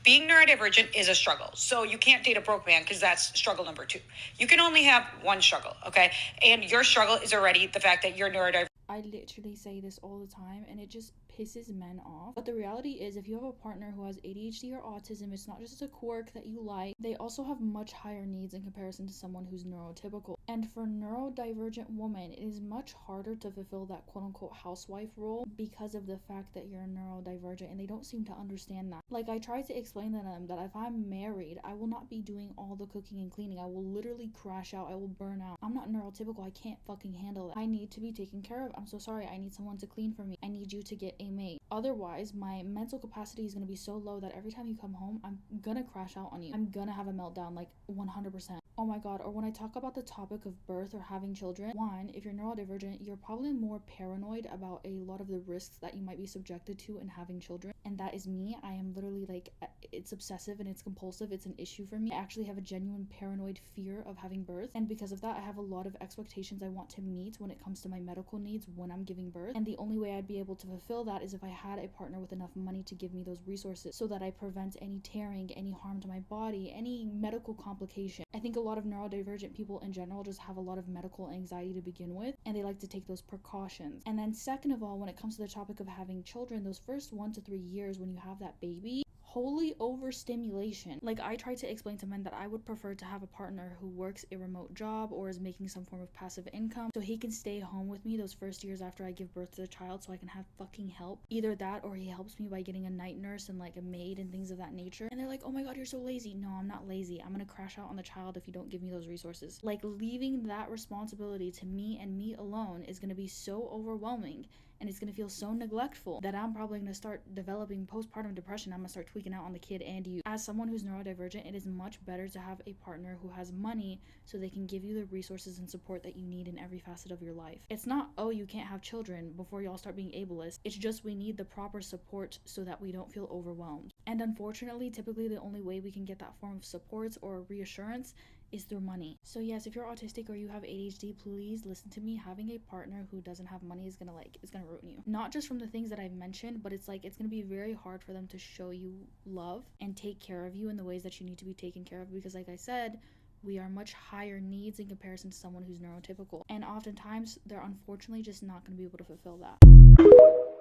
Being neurodivergent is a struggle. So you can't date a broke man because that's struggle number 2. You can only have one struggle, okay? And your struggle is already the fact that you're neurodivergent. I literally say this all the time and it just pisses men off. But the reality is, if you have a partner who has ADHD or autism, it's not just a quirk that you like. They also have much higher needs in comparison to someone who's neurotypical. And for neurodivergent women, it is much harder to fulfill that quote unquote housewife role because of the fact that you're neurodivergent, and they don't seem to understand that. Like, I try to explain to them that if I'm married, I will not be doing all the cooking and cleaning. I will literally crash out. I will burn out. I'm not neurotypical. I can't fucking handle it. I need to be taken care of. I'm so sorry. I need someone to clean for me. I need you to get a maid. Otherwise, my mental capacity is going to be so low that every time you come home, I'm gonna crash out on you. I'm gonna have a meltdown, like 100%. Oh my god. Or when I talk about the topic of birth or having children, one, if you're neurodivergent, you're probably more paranoid about a lot of the risks that you might be subjected to in having children. And that is me. I am literally like, it's obsessive and it's compulsive. It's an issue for me. I actually have a genuine paranoid fear of having birth. And because of that, I have a lot of expectations I want to meet when it comes to my medical needs when I'm giving birth. And the only way I'd be able to fulfill that is if I had a partner with enough money to give me those resources so that I prevent any tearing, any harm to my body, any medical complication. I think a lot of neurodivergent people in general just have a lot of medical anxiety to begin with, and they like to take those precautions. And then second of all, when it comes to the topic of having children, those first 1 to 3 years when you have that baby, holy overstimulation. Like, I try to explain to men that I would prefer to have a partner who works a remote job or is making some form of passive income so he can stay home with me those first years after I give birth to the child so I can have fucking help. Either that or he helps me by getting a night nurse and like a maid and things of that nature. And they're like, oh my god, you're so lazy. No, I'm not lazy. I'm gonna crash out on the child if you don't give me those resources. Like, leaving that responsibility to me and me alone is gonna be so overwhelming, and it's gonna feel so neglectful that I'm probably gonna start developing postpartum depression. I'm gonna start tweaking out on the kid and you. As someone who's neurodivergent, it is much better to have a partner who has money so they can give you the resources and support that you need in every facet of your life. It's not, oh, you can't have children before y'all start being ableist. It's just we need the proper support so that we don't feel overwhelmed. And unfortunately, typically the only way we can get that form of support or reassurance is through money. So yes, if you're autistic or you have ADHD, please listen to me. Having a partner who doesn't have money is gonna ruin you. Not just from the things that I've mentioned, but it's gonna be very hard for them to show you love and take care of you in the ways that you need to be taken care of, because like I said, we are much higher needs in comparison to someone who's neurotypical. And oftentimes, they're unfortunately just not going to be able to fulfill that.